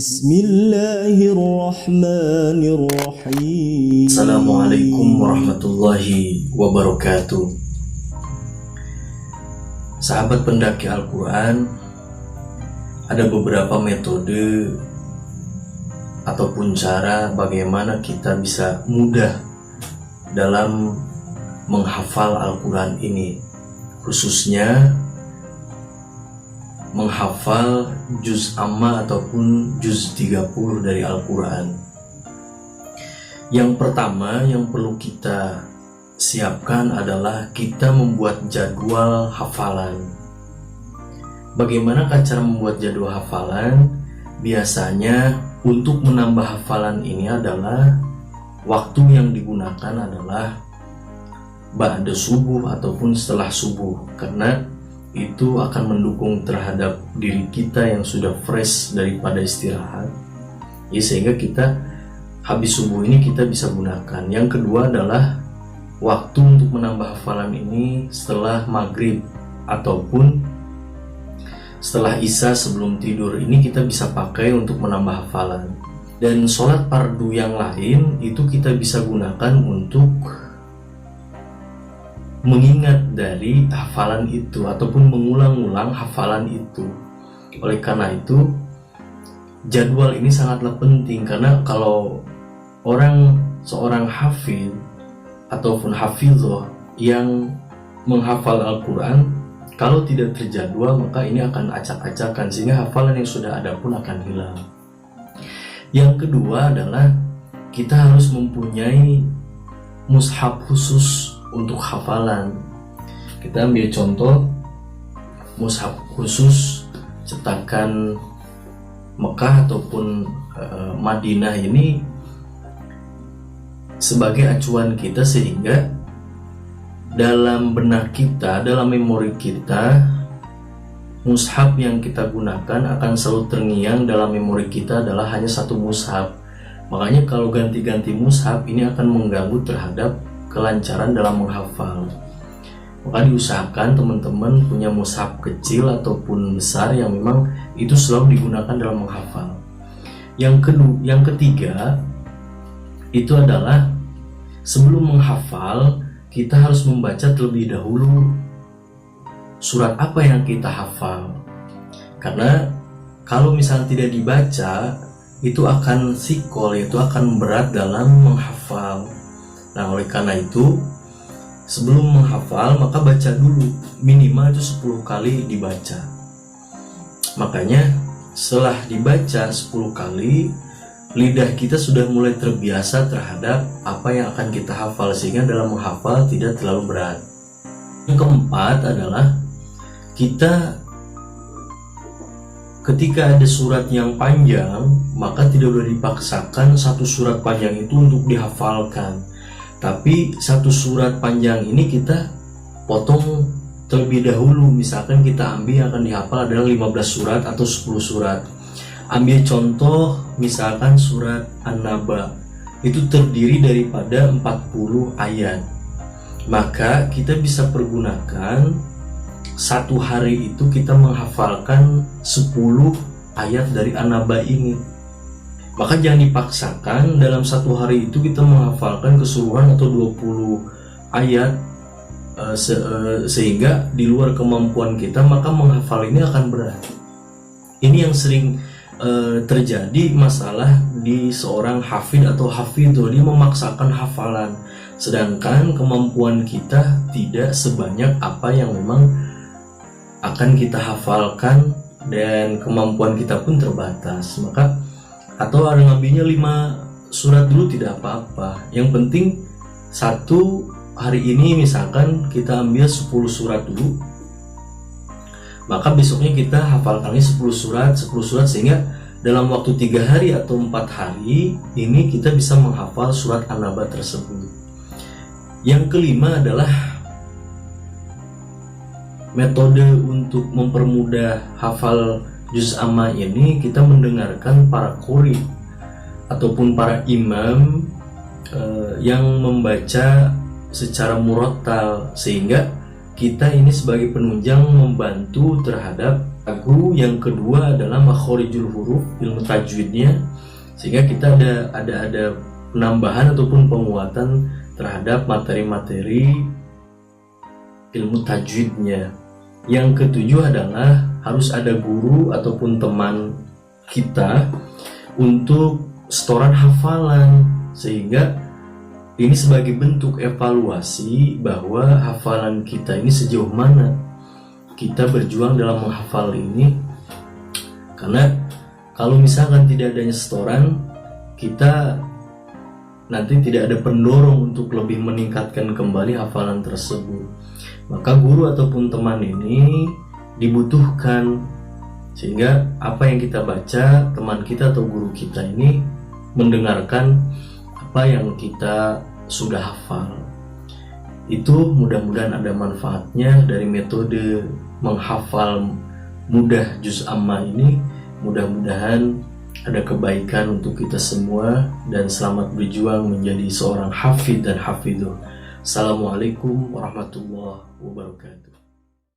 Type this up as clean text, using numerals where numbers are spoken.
Bismillahirrahmanirrahim. Assalamualaikum warahmatullahi wabarakatuh. Sahabat pendaki Al-Quran, ada beberapa metode ataupun cara bagaimana kita bisa mudah dalam menghafal Al-Quran ini, khususnya menghafal juz amma ataupun juz 30 dari Al-Quran. Yang pertama yang perlu kita siapkan adalah kita membuat jadwal hafalan. Bagaimana cara membuat jadwal hafalan? Biasanya untuk menambah hafalan ini adalah waktu yang digunakan adalah ba'da subuh ataupun setelah subuh, karena itu akan mendukung terhadap diri kita yang sudah fresh daripada istirahat, ya, sehingga kita habis subuh ini kita bisa gunakan. Yang kedua adalah waktu untuk menambah hafalan ini setelah maghrib ataupun setelah isya sebelum tidur. Ini kita bisa pakai untuk menambah hafalan. Dan sholat fardu yang lain itu kita bisa gunakan untuk mengingat dari hafalan itu ataupun mengulang-ulang hafalan itu. Oleh karena itu jadwal ini sangatlah penting, karena kalau seorang hafid ataupun hafizah yang menghafal Al-Quran, kalau tidak terjadwal maka ini akan acak-acakan sehingga hafalan yang sudah ada pun akan hilang. Yang kedua adalah kita harus mempunyai mushaf khusus untuk hafalan. Kita ambil contoh mushaf khusus cetakan Mekah ataupun Madinah ini sebagai acuan kita, sehingga dalam benak kita, dalam memori kita, mushaf yang kita gunakan akan selalu terngiang dalam memori kita adalah hanya satu mushaf. Makanya kalau ganti-ganti mushaf ini akan mengganggu terhadap kelancaran dalam menghafal. Maka diusahakan teman-teman punya mushaf kecil ataupun besar yang memang itu selalu digunakan dalam menghafal. Yang ketiga itu adalah sebelum menghafal kita harus membaca terlebih dahulu surat apa yang kita hafal. Karena kalau misalnya tidak dibaca itu akan sikol, yaitu akan berat dalam menghafal. Nah, oleh karena itu sebelum menghafal maka baca dulu, minimal itu 10 kali dibaca. Makanya setelah dibaca 10 kali, lidah kita sudah mulai terbiasa terhadap apa yang akan kita hafal, sehingga dalam menghafal tidak terlalu berat. Yang keempat adalah kita ketika ada surat yang panjang maka tidak boleh dipaksakan satu surat panjang itu untuk dihafalkan. Tapi satu surat panjang ini kita potong terlebih dahulu. Misalkan kita ambil yang akan dihafal adalah 15 surat atau 10 surat. Ambil contoh misalkan surat An-Naba itu terdiri daripada 40 ayat. Maka kita bisa pergunakan satu hari itu kita menghafalkan 10 ayat dari An-Naba ini. Maka jangan dipaksakan dalam satu hari itu kita menghafalkan keseluruhan atau 20 ayat sehingga di luar kemampuan kita, maka menghafal ini akan berat. Ini yang sering terjadi masalah di seorang hafid atau hafidhah, dia memaksakan hafalan sedangkan kemampuan kita tidak sebanyak apa yang memang akan kita hafalkan dan kemampuan kita pun terbatas. Maka atau ada ngambilnya 5 surat dulu tidak apa-apa. Yang penting satu hari ini misalkan kita ambil 10 surat dulu, maka besoknya kita hafalkannya 10 surat sehingga dalam waktu 3 hari atau 4 hari ini kita bisa menghafal surat An-Naba tersebut. Yang kelima adalah metode untuk mempermudah hafal juz amma ini, kita mendengarkan para qori ataupun para imam yang membaca secara murattal, sehingga kita ini sebagai penunjang membantu terhadap Lagu yang kedua adalah makhorijul huruf, ilmu tajwidnya, sehingga kita ada penambahan ataupun penguatan terhadap materi-materi ilmu tajwidnya. Yang ketujuh adalah harus ada guru ataupun teman kita untuk setoran hafalan, sehingga ini sebagai bentuk evaluasi bahwa hafalan kita ini sejauh mana kita berjuang dalam menghafal ini. Karena kalau misalkan tidak adanya setoran, kita nanti tidak ada pendorong untuk lebih meningkatkan kembali hafalan tersebut. Maka guru ataupun teman ini dibutuhkan, sehingga apa yang kita baca, teman kita atau guru kita ini mendengarkan apa yang kita sudah hafal. Itu mudah-mudahan ada manfaatnya dari metode menghafal mudah juz amma ini. Mudah-mudahan ada kebaikan untuk kita semua, dan selamat berjuang menjadi seorang hafidh dan hafidhah. Assalamualaikum warahmatullahi wabarakatuh.